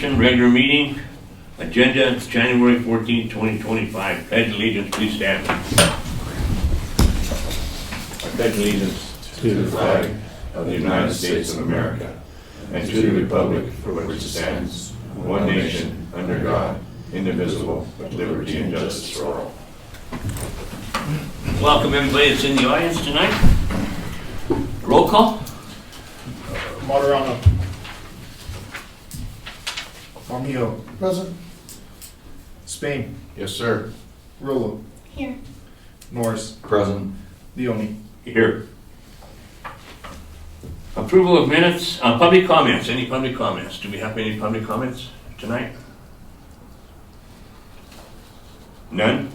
Commission regular meeting. Agenda is January 14, 2025. Pledge allegiance, please stand. I pledge allegiance to the flag of the United States of America and to the republic for which it stands, one nation, under God, indivisible, with liberty and justice for all. Welcome everybody that's in the audience tonight. Roll call. Moderano. Marmio. Present. Spain. Yes, sir. Rullo. Here. Norris. Present. Leone. Here. Approval of minutes, public comments. Any public comments? Do we have any public comments tonight? None?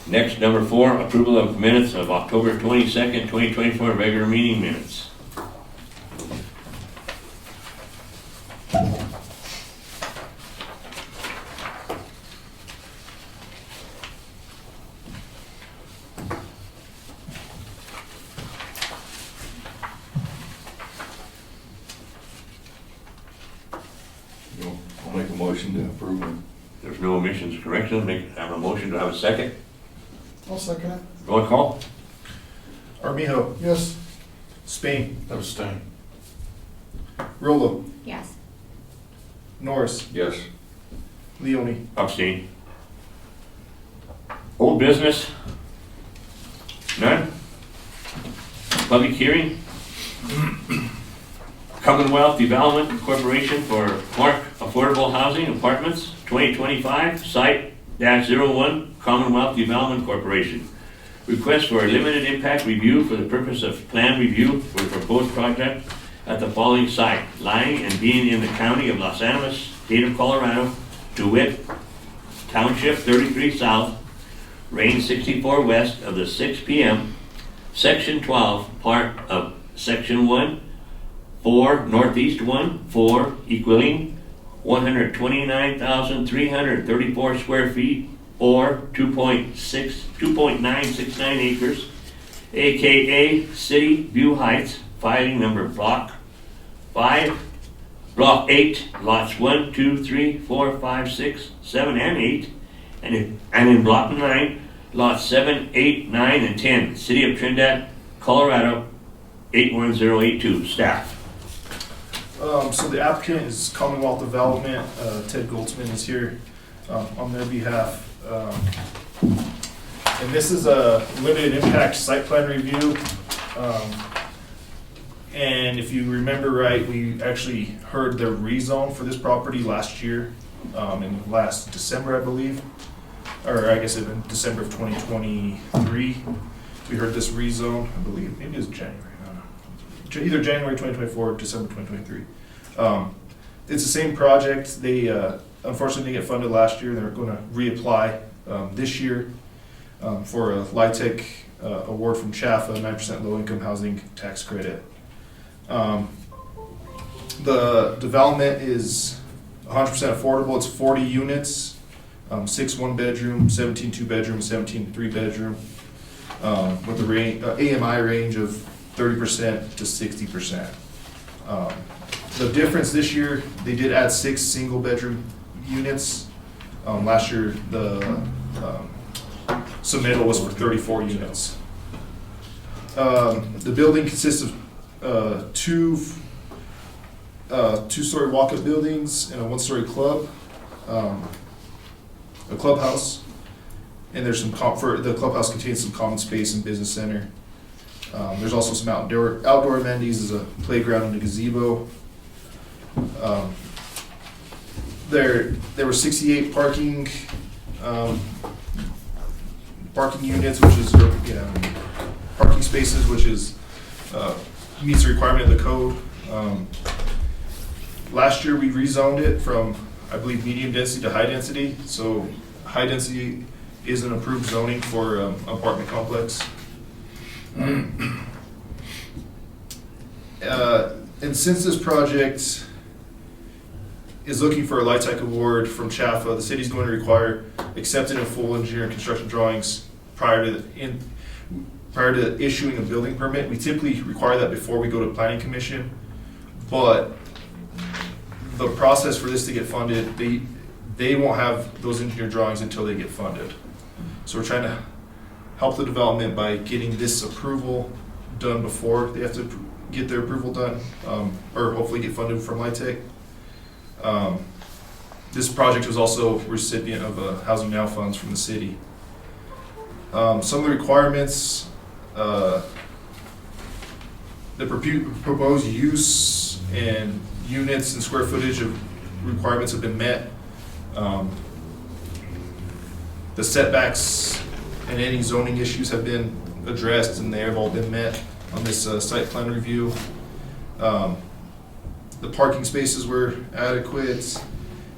Next, number 4, approval of minutes of October 22nd, 2024, regular meeting minutes. I'll make a motion to approve them. There's no omissions, corrections. Have a motion to have a second. I'll second it. Roll call. Armijo. Yes. Spain. Abstain. Rullo. Yes. Norris. Yes. Leone. Abstain. Old business? None? Public hearing? Commonwealth Development Corporation for Clark Affordable Housing Apartments, 2025, Site -01, Commonwealth Development Corporation. Request for a limited impact review for the purpose of plan review for the proposed project at the following site, lying and being in the county of Los Angeles, state of Colorado, DeWitt Township 33 South, range 64 west of the 6 p.m., section 12, part of section 1, 4, northeast 1, 4, equaling 129,334 square feet, or 2.969 acres, aka City View Heights, filing number block 5, block 8, lots 1, 2, 3, 4, 5, 6, 7, and 8, and in block 9, lots 7, 8, 9, and 10, City of Trinidad, Colorado, 81082. Staff. So the applicant is Commonwealth Development. Ted Goldsman is here on their behalf. And this is a limited impact site plan review. And if you remember right, we actually heard the rezone for this property last year, in last December, I believe. Or I guess in December of 2023. We heard this rezone, I believe, maybe it was January. Either January 2024 or December 2023. It's the same project. They unfortunately didn't get funded last year. They're going to reapply this year for a LIHTC award from CHAFA, 9% low-income housing tax credit. The development is 100% affordable. It's 40 units, 6 1-bedroom, 17 2-bedroom, 17 3-bedroom, with a AMI range of 30% to 60%. The difference this year, they did add 6 single-bedroom units. Last year, the submittal was for 34 units. The building consists of two-story walk-up buildings and a 1-story club, a clubhouse, and there's some the clubhouse contains some common space and business center. There's also some outdoor amenities as a playground and a gazebo. There were 68 parking units, which is parking spaces, which is meets the requirement of the code. Last year we rezoned it from, I believe, medium density to high density. So high density is an approved zoning for apartment complex. And since this project is looking for a LIHTC award from CHAFA, the city's going to require accepted and full engineering construction drawings prior to issuing a building permit. We typically require that before we go to planning commission, but the process for this to get funded, they won't have those engineer drawings until they get funded. So we're trying to help the development by getting this approval done before they have to get their approval done, or hopefully get funded from LIHTC. This project was also recipient of Housing Now funds from the city. Some of the requirements, the proposed use and units and square footage of requirements have been met. The setbacks and any zoning issues have been addressed, and they have all been met on this site plan review. The parking spaces were adequate.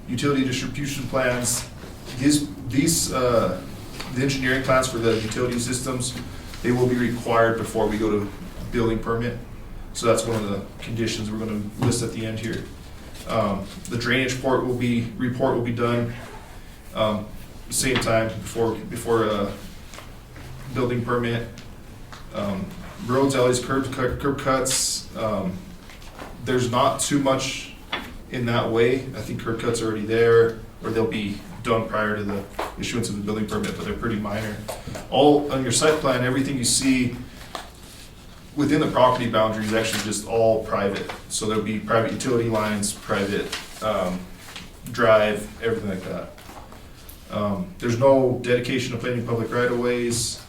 Utility distribution plans. The engineering plans for the utility systems, they will be required before we go to building permit. So that's one of the conditions we're going to list at the end here. The drainage report will be done same time before building permit. Roads, alleys, curb cuts. There's not too much in that way. I think curb cuts are already there, or they'll be done prior to the issuance of the building permit, but they're pretty minor. All on your site plan, everything you see within the property boundary is actually just all private. So there'll be private utility lines, private drive, everything like that. There's no dedication of planning public right-of-ways.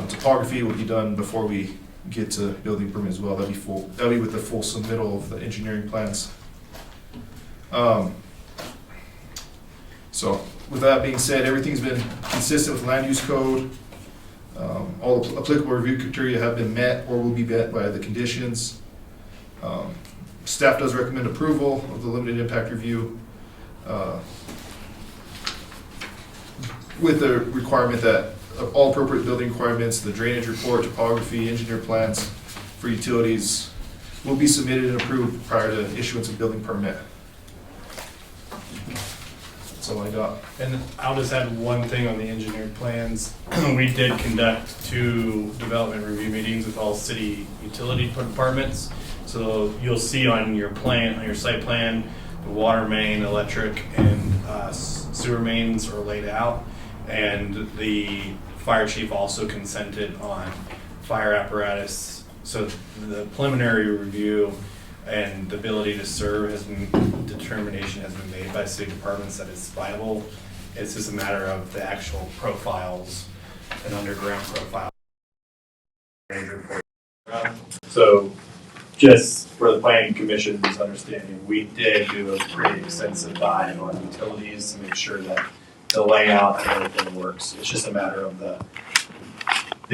Topography will be done before we get to building permit as well. That'll be with the full submittal of the engineering plans. So with that being said, everything's been consistent with land use code. All the applicable review criteria have been met or will be met by the conditions. Staff does recommend approval of the limited impact review with the requirement that all appropriate building requirements, the drainage report, topography, engineer plans for utilities will be submitted and approved prior to issuance of building permit. That's all I got. And I'll just add one thing on the engineered plans. We did conduct 2 development review meetings with all city utility departments. So you'll see on your plan, on your site plan, the water main, electric, and sewer mains are laid out. And the fire chief also consented on fire apparatus. So the preliminary review and the ability to serve determination has been made by city departments that it's viable. It's just a matter of the actual profiles and underground profile. So just for the planning commission's understanding, we did do a pretty extensive dive on utilities to make sure that the layout and everything works. It's just a matter of the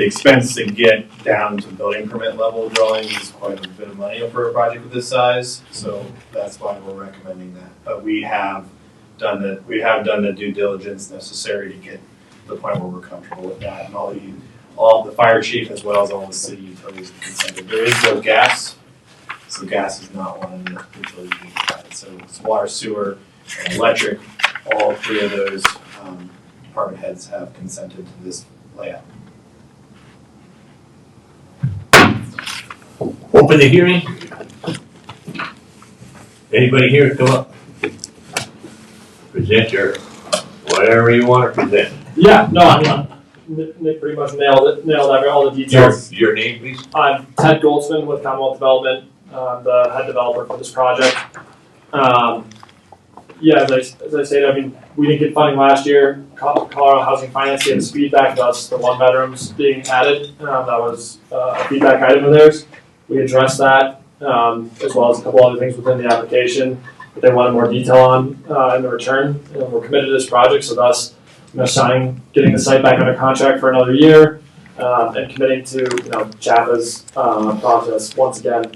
expense to get down to building permit level drawing is quite a bit of money for a project of this size. So that's why we're recommending that. But we have done the due diligence necessary to get to the point where we're comfortable with that. And all the fire chief as well as all the city utilities have consented. There is no gas, so gas is not one of the utilities being provided. So it's water, sewer, and electric. All 3 of those department heads have consented to this layout. Open the hearing. Anybody here come up? Present your, whatever you want to present. Yeah, no, I mean, Nick pretty much nailed all the details. Your name, please? I'm Ted Goldsman with Commonwealth Development, the head developer for this project. Yeah, as I said, I mean, we didn't get funding last year. Colorado Housing Finance gave us feedback about the 1 bedrooms being added. That was a feedback item of theirs. We addressed that, as well as a couple other things within the application that they wanted more detail on in the return. And we're committed to this project, so thus, getting the site back under contract for another year, and committing to, CHAPA's process once again.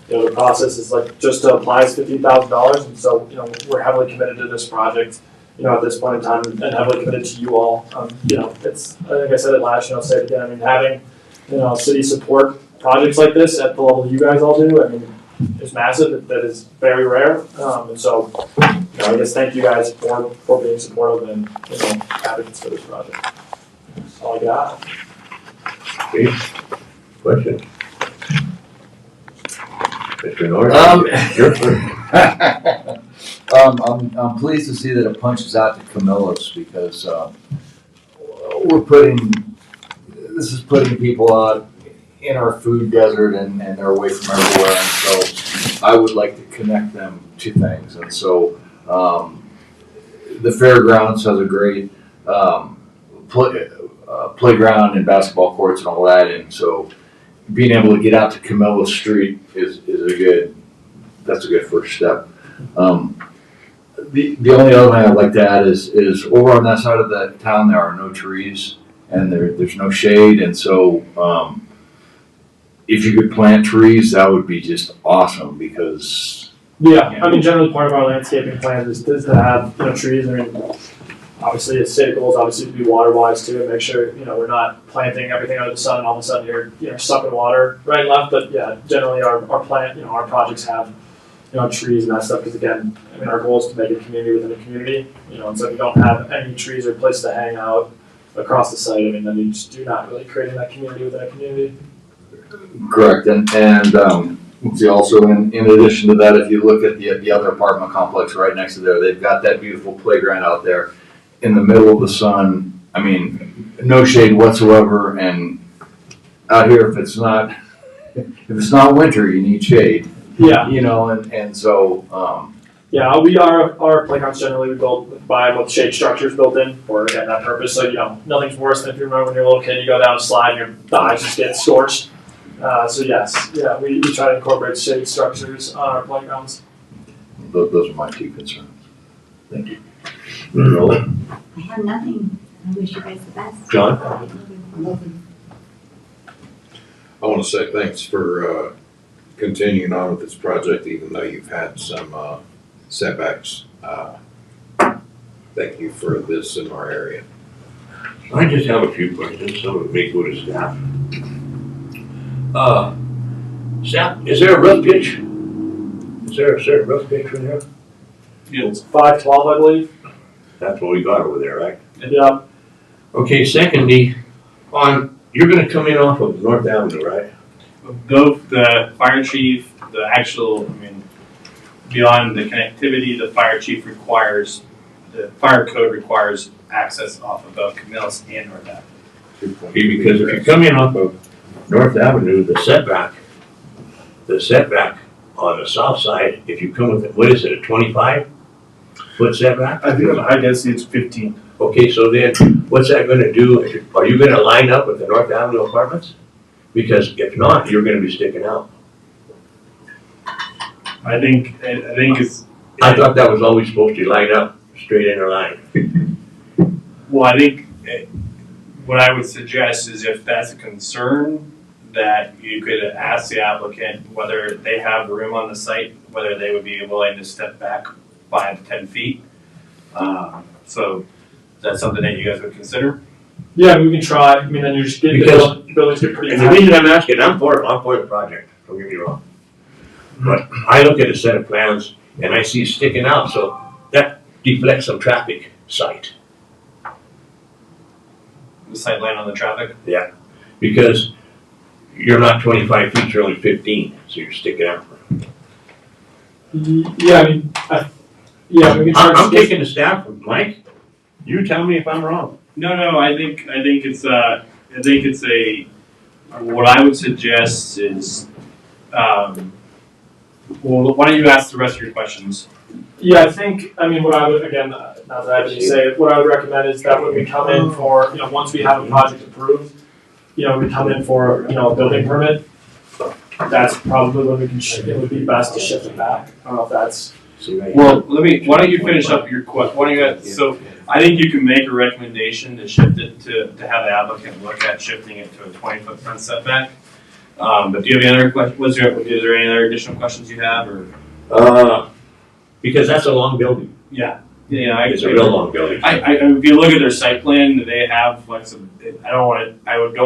The process is just to apply is $15,000, and so we're heavily committed to this project. At this point in time, and heavily committed to you all. It's like I said it last year, I'll say it again. I mean, having city support projects like this at the level you guys all do, I mean, is massive. That is very rare, and so I guess thank you guys for being supportive and advocates for this project. That's all I got. Okay. Question? Mr. Norris? Um, Your turn. I'm pleased to see that it punches out to Camillus because, this is putting people out in our food desert and they're away from everywhere. And so I would like to connect them to things. And so, the fairgrounds has a great, playground and basketball courts and all that. And so being able to get out to Camillus Street is that's a good first step. The only other thing I'd like to add is over on that side of the town, there are no trees and there's no shade. And so, if you could plant trees, that would be just awesome because. Yeah, I mean, generally part of our landscaping plan is to have, trees. I mean, obviously it's state goals, obviously to be water wise too, and make sure, we're not planting everything under the sun and all of a sudden you're sucking water right and left. But yeah, generally our our projects have, trees and that stuff, because again, I mean, our goal is to make a community within a community, and so if you don't have any trees or place to hang out across the site, I mean, then you just do not really creating that community within a community. Correct, and see also in addition to that, if you look at the other apartment complex right next to there, they've got that beautiful playground out there in the middle of the sun. I mean, no shade whatsoever, and out here if it's not winter, you need shade. Yeah. And so, Yeah, our playgrounds generally we built with shade structures built in for again that purpose. So nothing's worse than if you remember when you're a little kid, you go down a slide and your thighs just get scorched. So yes, we try to incorporate shade structures on our playgrounds. those are my two concerns. Thank you. Roland? I have nothing. I wish you guys the best. John? Nothing. I want to say thanks for continuing on with this project, even though you've had some setbacks. Thank you for this in our area. I just have a few questions, some of it may go to staff. Staff, is there a roof pitch? Is there a certain roof pitch in there? It's 512, I believe. That's what we got over there, right? Yeah. Okay, secondly, you're gonna come in off of North Avenue, right? The fire chief, beyond the connectivity, the fire chief the fire code requires access off of both Camillus and North Avenue. Okay, because if you come in off of North Avenue, the setback on the south side, if you come with, a 25-foot setback? I think on the high density it's 15. Okay, so then, what's that gonna do? Are you gonna line up with the North Avenue apartments? Because if not, you're gonna be sticking out. I think it's. I thought that was always supposed to line up straight in a line. Well, I think what I would suggest is if that's a concern, that you could ask the applicant whether they have room on the site, whether they would be willing to step back 5 to 10 feet. So that's something that you guys would consider? Yeah, we can try. I mean, then you're just getting Because- the buildings get pretty And the tight. reason I'm asking, I'm for the project, don't get me wrong. But I look at a set of plans and I see sticking out, so that deflects some traffic sight. The sight line on the traffic? Because you're not 25 feet, you're only 15, so you're sticking out. Yeah, I mean, we can try. I'm taking the staff from Mike. You tell me if I'm wrong. No, I think it's what I would suggest is, well, why don't you ask the rest of your questions? Yeah, what I would, again, not that I have to say it, what I would recommend is that when we come in for, once we have a project approved, we come in for, a building permit, that's probably when it would be best to shift it back. I don't know if that's. Well, why don't you finish up your question? So I think you can make a recommendation to shift it to have the applicant look at shifting it to a 20-foot front setback. But do you have any other questions? Is there any other additional questions you have, or? Because that's a long building. Yeah, It's a real long building. If you look at their site plan, they have like some. I don't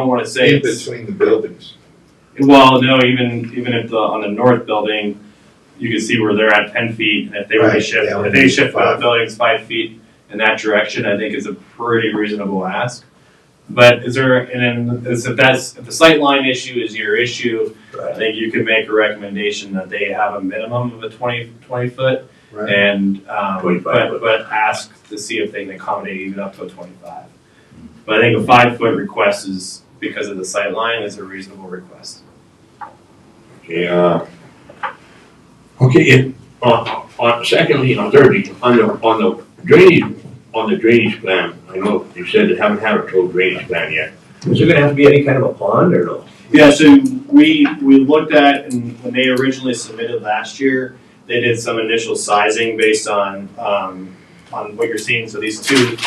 want to say In it's. between the buildings. Well, no, even if on the north building, you can see where they're at 10 feet, and if they were to Right, shift, yeah, if they shift both 5. buildings 5 feet in that direction, I think it's a pretty reasonable ask. But if the sight line issue is your issue, I think you could make a recommendation that they have a minimum of a 20 foot, Right. and, 25 foot. but ask to see if they can accommodate even up to a 25. But I think a 5 foot request is, because of the sight line, is a reasonable request. Okay, secondly, thirdly, on the drainage plan, I know you said they haven't had a full drainage plan yet. Is there gonna have to be any kind of a pond or no? Yeah, so we looked at, and when they originally submitted last year, they did some initial sizing based on what you're seeing. So these two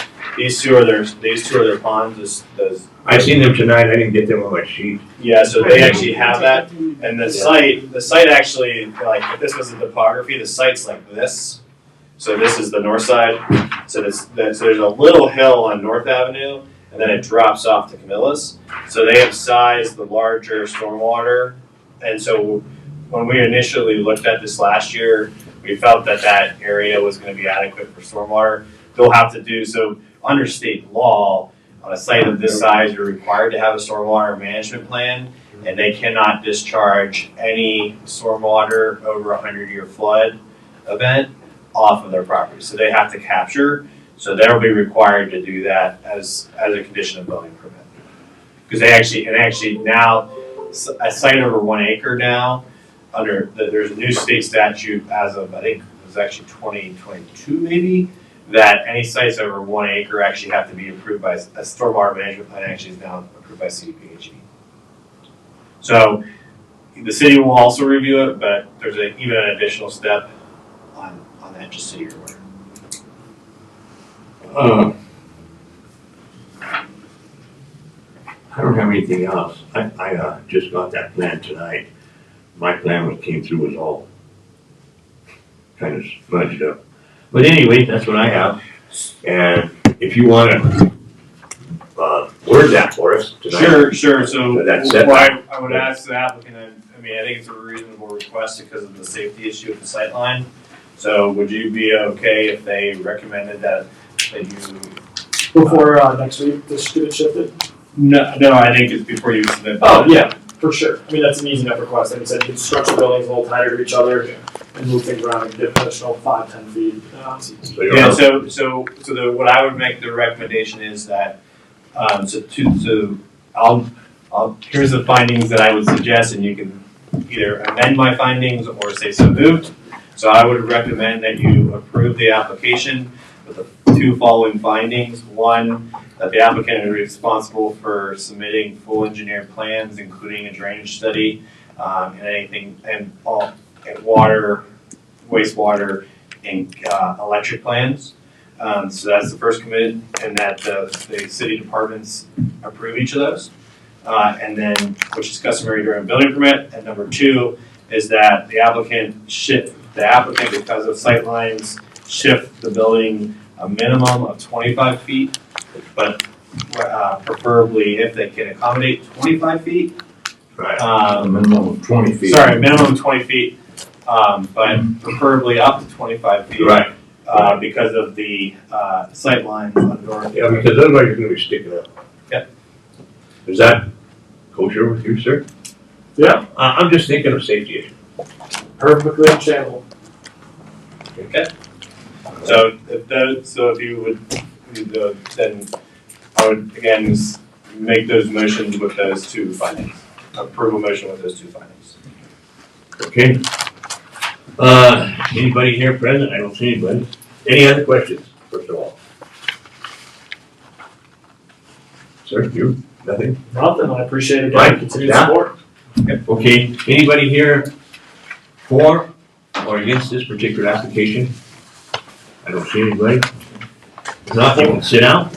are their ponds. Those I seen them tonight, I didn't get them on my sheet. yeah, so they actually have that, and the site actually, like, if this was the topography, the site's like this. So this is the north side. So there's a little hill on North Avenue, and then it drops off to Camillus. So they have sized the larger stormwater, and so when we initially looked at this last year, we felt that area was going to be adequate for stormwater. They'll have to do so under state law. On a site of this size, you're required to have a stormwater management plan, and they cannot discharge any stormwater over a 100-year flood event off of their property. So they have to capture. So they'll be required to do that as a condition of building permit. Because actually now, a site over 1 acre now, there's a new state statute as of, I think it was actually 2022 maybe, that any sites over 1 acre actually have to be approved by a stormwater management plan. Actually is now approved by CDPHE. So the city will also review it, but there's even an additional step on that, just so you're aware. I don't have anything else. I just got that plan tonight. My plan came through was all kind of smudged up. But anyway, that's what I have. And if you want to word that for us tonight. Sure. So That's I would ask the applicant, I think it's a reasonable request because of the safety issue with the sightline. So would you be okay if they recommended that you? Before next week, this get it shifted? No, I think it's before you submit. Oh, yeah, for sure. I mean, that's an easy enough request. Like I said, you can structure buildings a little tighter to each other and move things around and get additional 5-10 feet. Yeah, so what I would make the recommendation is that, here's the findings that I would suggest, and you can either amend my findings or say so moved. So I would recommend that you approve the application with the 2 following findings. 1, that the applicant is responsible for submitting full engineered plans, including a drainage study, and water, wastewater, and electric plans. So that's the first committed, and that the city departments approve each of those. And then, which is customary during a building permit. And number 2 is that the applicant, because of sight lines, shift the building a minimum of 25 feet, but preferably if they can accommodate 25 feet. Right. A minimum of 20 feet. Sorry, a minimum of 20 feet, but preferably up to 25 feet. Right. Because of the sight lines on North. Yeah, because otherwise you're going to be sticking up. Yep. Is that kosher with you, sir? Yeah. I'm just thinking of safety issue. Perfectly channeled. Okay. So if you would, then I would again make those motions with those 2 findings. Approval motion with those 2 findings. Okay. Anybody here present? I don't see anybody. Any other questions, first of all? Sir, you? Nothing? Nothing. I appreciate it. Right. Continued Yeah. support. Okay, anybody here for or against this particular application? I don't see anybody. If not, you can sit down.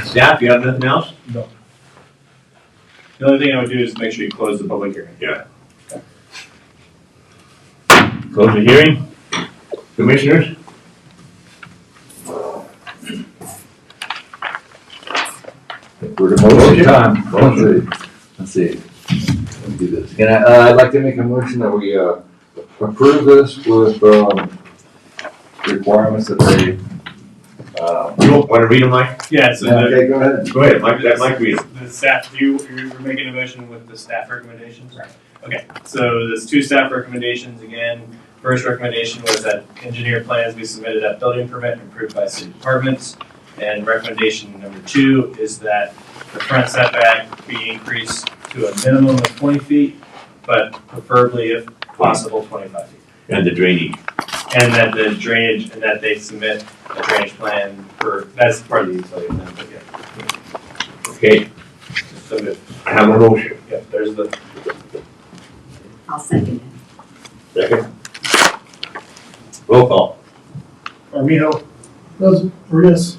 Staff, you have nothing else? The only thing I would do is make sure you close the public hearing. Yeah. Close the hearing. Commissioners? We're to motion time. Let's see. Let's do this. I'd like to make a motion that we approve this with requirements that they You want to read them, Mike? Yeah, so Okay, go ahead. Go ahead, Mike, let Mike read them. the staff, you were making a motion with the staff recommendations? Right. Okay, so there's 2 staff recommendations again. First recommendation was that engineer plans be submitted at building permit and approved by city departments. And recommendation number 2 is that the front setback be increased to a minimum of 20 feet, but preferably, if possible, 25 feet. And the drainage. And that the drainage, and that they submit a drainage plan for, that's part of the utility plan, but yeah. Okay, So good. I have a motion. Yeah, there's the, I'll second it. Second. Roll call. Armijo. Yes.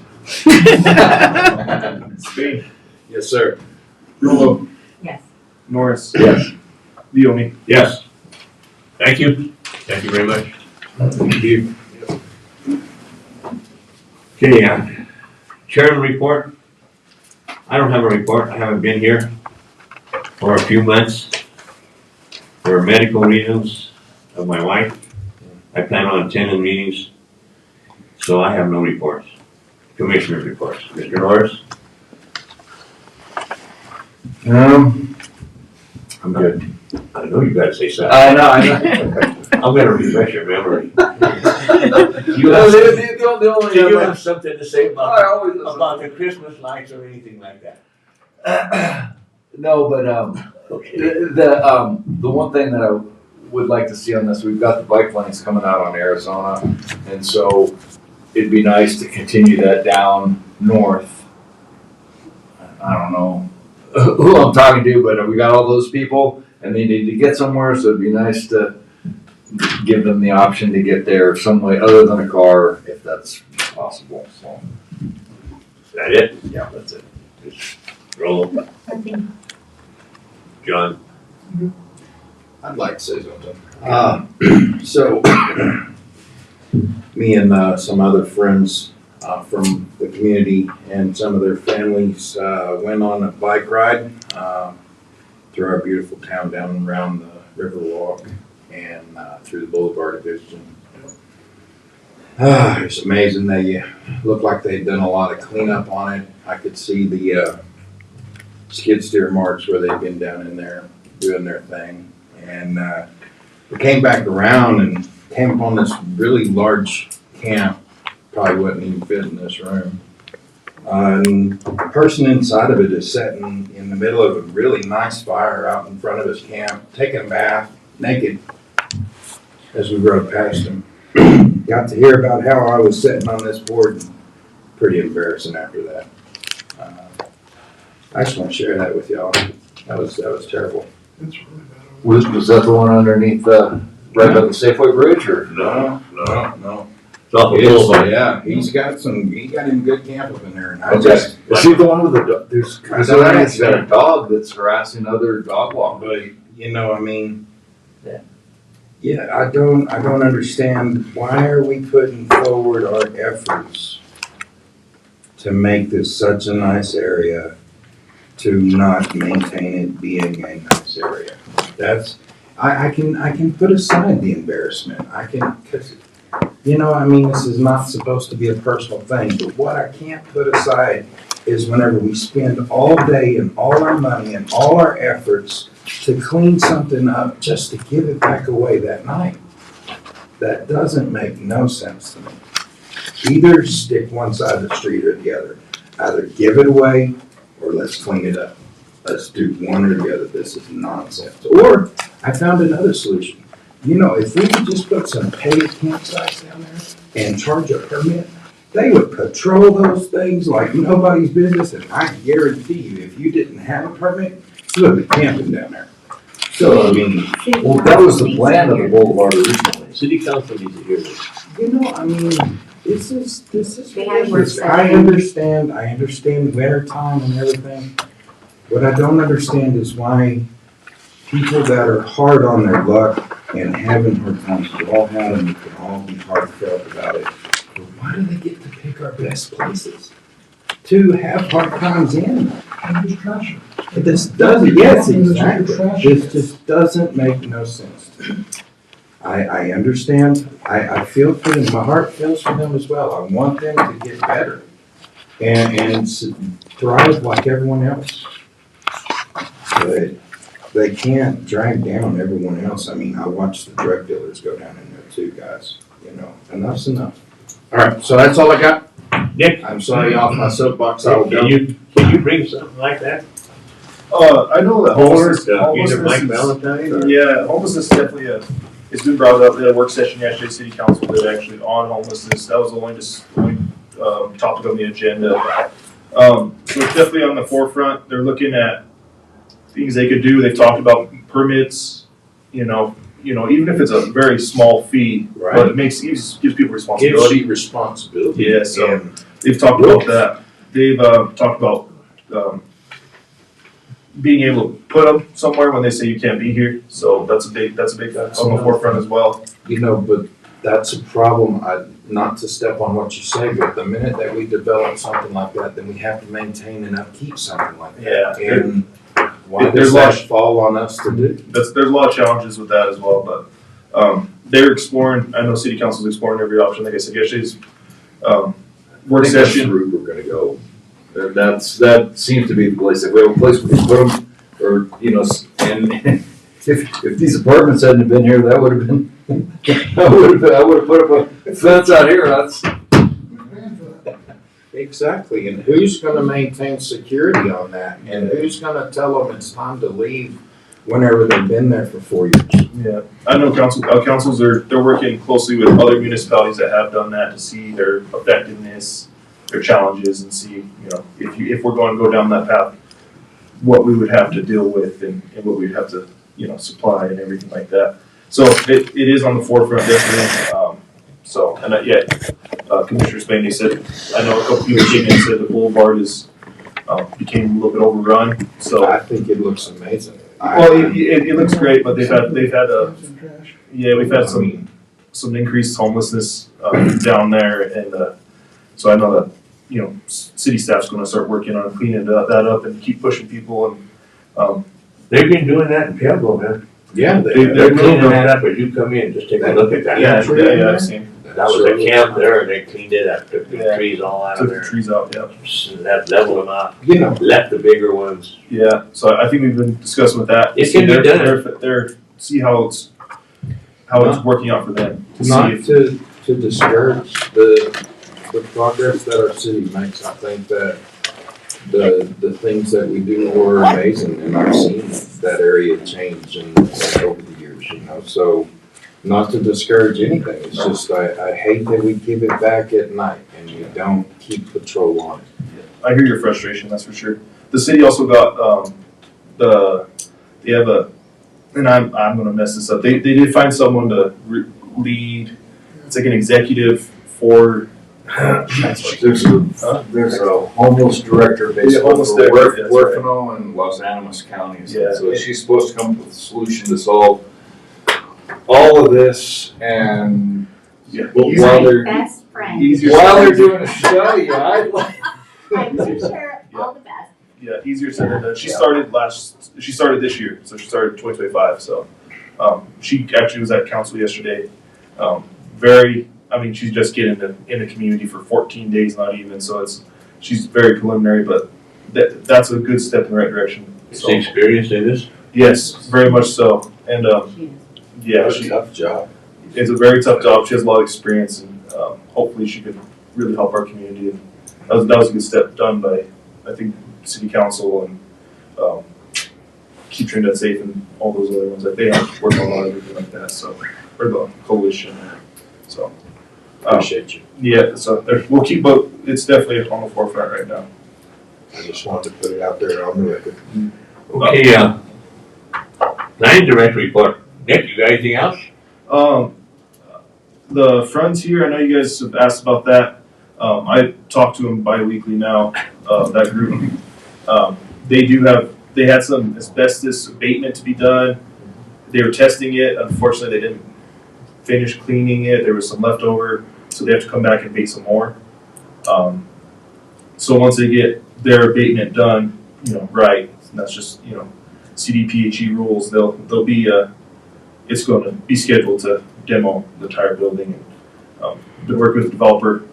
Spain. Yes, sir. Rolo. Yes. Norris. Yes. Leone. Yes. Thank you. Thank you very much. Thank you. Okay, chairman report. I don't have a report. I haven't been here for a few months for medical reasons of my wife. I plan on attending meetings, so I have no reports. Commissioner's reports. Mr. Norris? I'm good. I know you gotta say something. I know. I'm gonna refresh your memory. You You know, have, the only do you have something to say I about, always about the Christmas lights or anything like that? No, but Okay. the one thing that I would like to see on this, we've got the bike lanes coming out on Arizona, and so it'd be nice to continue that down north. I don't know who I'm talking to, but we got all those people and they need to get somewhere, so it'd be nice to give them the option to get there some way other than a car, if that's possible, so. Is that it? Yeah, that's it. Just roll. Nothing. John? I'd like to say something. So, me and some other friends from the community and some of their families went on a bike ride through our beautiful town down around the Riverwalk and through the Boulevard Division. It's amazing. They looked like they'd done a lot of cleanup on it. I could see the skid steer marks where they'd been down in there doing their thing. And we came back around and came upon this really large camp, probably wouldn't even fit in this room. And the person inside of it is sitting in the middle of a really nice fire out in front of his camp, taking a bath, naked, as we rode past him. Got to hear about how I was sitting on this board, and pretty embarrassing after that. I just want to share that with y'all. That was terrible. It's really bad. Was that the one underneath, right by the Safeway Bridge, or? No. No. It's off the It is, boulevard. yeah, he got him good camp up in there, and I Okay. just, Is he the one with the, there's I got don't a dog that's harassing other dog walkers? but, you know, I mean, Yeah. yeah, I don't understand, why are we putting forward our efforts to make this such a nice area to not maintain it being a nice area? That's, I can put aside the embarrassment, I can, cause, you know, I mean, this is not supposed to be a personal thing, but what I can't put aside is whenever we spend all day and all our money and all our efforts to clean something up just to give it back away that night. That doesn't make no sense to me. Either stick one side of the street or the other. Either give it away or let's clean it up. Let's do one or the other. This is nonsense. Or I found another solution. You know, if we could just put some paid campsites down there and charge a permit, they would patrol those things like nobody's business, and I guarantee you, if you didn't have a permit, you would be camping down there. So, I mean, Well, that was the plan of the boulevard originally. City council needs to hear this. you know, I mean, this is They had work ridiculous. I session. understand winter time and everything. What I don't understand is why people that are hard on their luck and having hard times, we all have them, we can all be heartfelt about it. But why do they get to pick our best places to have hard times in? I'm just trashing. This doesn't, yes, It's exactly. trash. This just doesn't make no sense to me. I understand, I feel for them, my heart feels for them as well. I want them to get better and thrive like everyone else. But they can't drag down everyone else. I mean, I watch the drug dealers go down in there too, guys, you know, enough's enough. All right, so that's all I got. Nick, I'm sorry off my soapbox, I will go. can you bring something like that? I know that homelessness, Either Mike homelessness Valentine or? yeah, homelessness is definitely it's been brought up. They had a work session yesterday, city council did actually on homelessness. That was the only topic on the agenda. So it's definitely on the forefront. They're looking at things they could do. They've talked about permits, you know, even if it's a very small fee, but it gives people responsibility. Gives you responsibility. Yeah, so And they've talked about that. They've talked about being able to put them somewhere when they say you can't be here. So that's a big on the forefront as well. You know, but that's a problem, not to step on what you say, but the minute that we develop something like that, then we have to maintain and upkeep something like that. Yeah. And why There's does that fall on us to do? There's a lot of challenges with that as well, but they're exploring. I know city council's exploring every option. Like I said, yesterday's work I think that's the session. route we're gonna go. That seems to be the place, if we have a place we can put them, or, you know, and if these apartments hadn't been here, that would have been, I would have put up a fence out here, that's. Exactly, and who's gonna maintain security on that? And who's gonna tell them it's time to leave whenever they've been there for 4 years? Yeah, I know councils they're working closely with other municipalities that have done that to see their effectiveness, their challenges, and see, if we're going to go down that path, what we would have to deal with and what we'd have to, supply and everything like that. So it is on the forefront definitely. Commissioner Spain, they said, I know a couple people came in and said the boulevard became a little bit overrun. So I think it looks amazing. well, it looks great, but we've had some increased homelessness down there, and so I know that city staff's going to start working on cleaning that up and keep pushing people. And they've been doing that in Pueblo, man. Yeah, They're cleaning that up as you come in, just take a look at that. yeah, I've seen. That was a camp there, and they cleaned it up, took the Yeah. trees all out of Took the there. trees out, yeah. And that leveled them out, you know, left the bigger ones. Yeah, so I think we've been discussing with that. It can be done. See how it's working out for them. To see not if, to discourage the progress that our city makes. I think that the things that we do are amazing, and I've seen that area change over the years, so not to discourage anything, it's just I hate that we give it back at night and we don't keep patrol on it. I hear your frustration, that's for sure. The city also got they have and I'm gonna mess this up. They did find someone to lead. It's like an executive for. There's a homeless director basically homeless for director, that's right. Huerfano and Los Animas counties. Yeah. So she's supposed to come up with a solution to solve all of this, and Yeah. while they're, Best friend. Easier while said they're than doing a study, I'd like. I wish her all the best. Yeah, easier said than done. She started this year, so she started 2025. So she actually was at council yesterday. She's just getting in the community for 14 days, not even. So she's very preliminary, but that's a good step in the right direction. Is she experienced in this? Yes, very much so. And yeah, What a tough job. it's a very tough job. She has a lot of experience, and hopefully she can really help our community. And that was a good step done by, I think, city council and Keep Trinidad Safe and all those other ones. Like they have worked on a lot of everything like that. So, or the coalition. So, Appreciate you. yeah. So we'll keep, but it's definitely on the forefront right now. I just wanted to put it out there on the record. Okay, planning director report. Nick, you got anything else? The Frontier, I know you guys have asked about that. I talk to them bi-weekly now, that group. They had some asbestos abatement to be done. They were testing it. Unfortunately, they didn't finish cleaning it. There was some leftover, so they have to come back and abate some more. So once they get their abatement done, right, and that's just, CDPHE rules, they'll be it's going to be scheduled to demo the entire building. Been working with the developer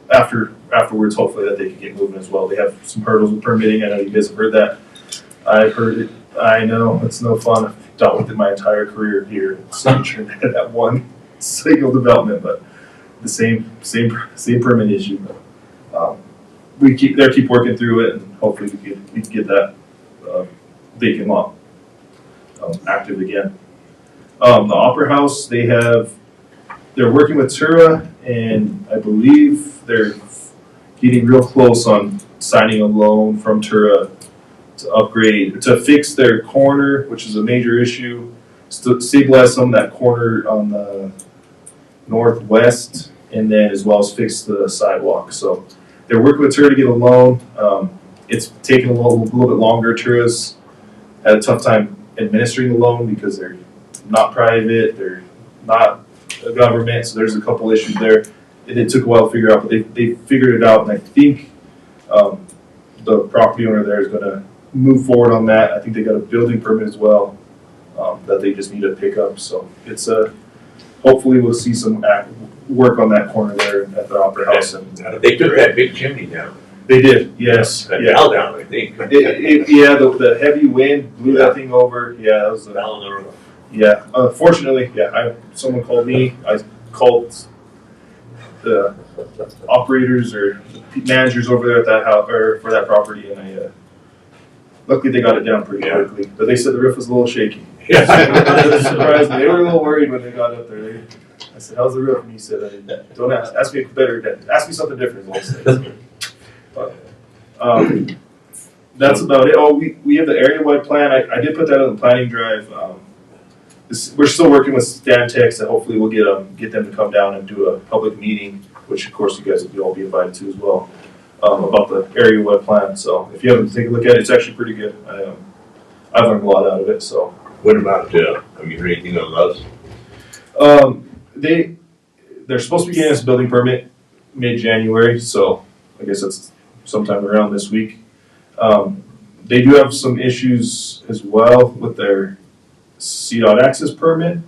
afterwards, hopefully that they can get moving as well. They have some hurdles with permitting. I know you guys have heard that. I've heard it. I know it's no fun. I've dealt with it my entire career here. Signature that one single development, but the same permit issue. But, they keep working through it, and hopefully we can get that vacant lot active again. The Opera House, they're working with Tura, and I believe they're getting real close on signing a loan from Tura to fix their corner, which is a major issue, stabilize some of that corner on the northwest, and then as well as fix the sidewalk. So they're working with Tura to get a loan. It's taken a little bit longer. Tura's had a tough time administering the loan because they're not private, they're not a government, so there's a couple issues there. It took a while to figure out, but they figured it out, and I think the property owner there is going to move forward on that. I think they got a building permit as well that they just need to pick up. So it's hopefully we'll see some work on that corner there at the Opera House. And They took that big chimney down. they did, yes. That Yeah, fell down, I think. yeah. The heavy wind blew that thing over. Yeah, that was. Fell on the roof. Yeah, fortunately, yeah. Someone called me. I called the operators or managers over there at that house or for that property, and luckily they got it down pretty quickly. But they said the roof was a little shaky. Yeah. Surprised me. They were a little worried when they got up there. I said, "How's the roof?" And he said, "Don't ask me better. Ask me something different." But that's about it. Oh, we have the area-wide plan. I did put that on the planning drive. We're still working with Stantec, so hopefully we'll get them to come down and do a public meeting, which of course you guys will all be invited to as well, about the area-wide plan. So if you haven't taken a look at it, it's actually pretty good. I've learned a lot out of it. So What about, have you heard anything on those? They're supposed to be getting us a building permit mid-January, so I guess that's sometime around this week. They do have some issues as well with their CDOT access permit,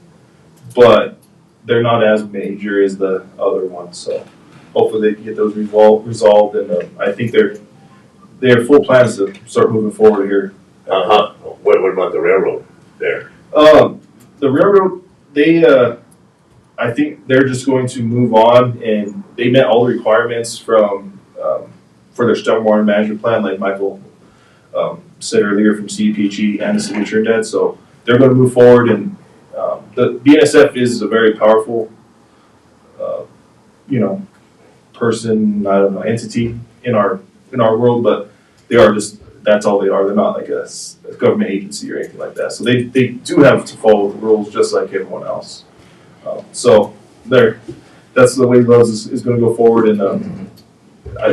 but they're not as major as the other ones. So hopefully they can get those resolved, and I think their full plans to start moving forward here. What about the railroad there? The railroad, I think they're just going to move on, and they met all the requirements for their stormwater management plan, like Michael said earlier from CDPG and the city of Trinidad. So they're going to move forward, and the BNSF is a very powerful, person, I don't know, entity in our world, but they are that's all they are. They're not like a government agency or anything like that. So they do have to follow the rules just like everyone else. So that's the way Lowe's is going to go forward, and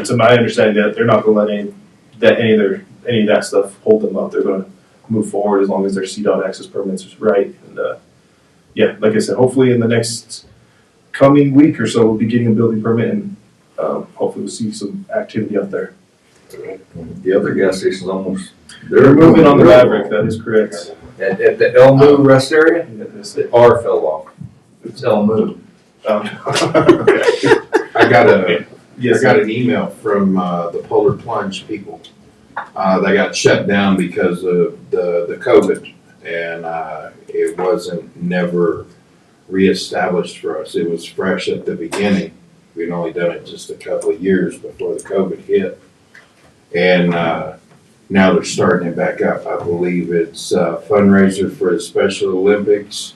to my understanding, that they're not going to let any of that stuff hold them up. They're going to move forward as long as their CDOT access permits is right. And like I said, hopefully in the next coming week or so, we'll be getting a building permit, and hopefully we'll see some activity up there. The other gas station's almost. They're moving on the Maverick. That is correct. At the Elmo rest area, Yes. the R fell off. It's Elmo. I got Yes. an email from the Polar Plunge people. They got shut down because of the COVID, and it wasn't never reestablished for us. It was fresh at the beginning. We'd only done it just a couple of years before the COVID hit, and now they're starting it back up. I believe it's a fundraiser for the Special Olympics.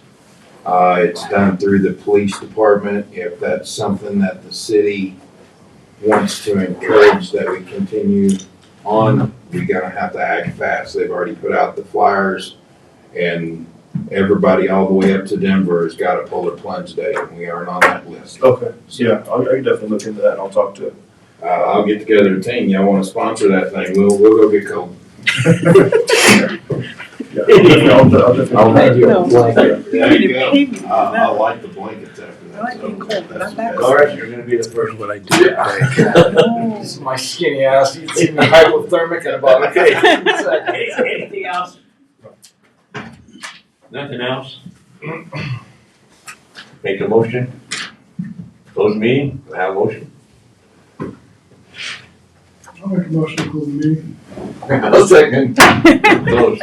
It's done through the police department. If that's something that the city wants to encourage that we continue on, we're gonna have to act fast. They've already put out the flyers, and everybody all the way up to Denver has got a Polar Plunge Day, and we aren't on that list. Okay. Yeah, I can definitely look into that, and I'll talk to. I'll get together a team. Y'all wanna sponsor that thing? We'll go get cold. I'll make you a blanket. There you go. I like the blankets after that. I like being cold, but I'm back. All right, you're gonna be the first one I do. This is my skinny ass. You'd see me hypothermic in about 10 seconds. Anything else? Nothing else? Make a motion. Close the meeting, have a motion. I'll make a motion to close the meeting. I'll second. Close.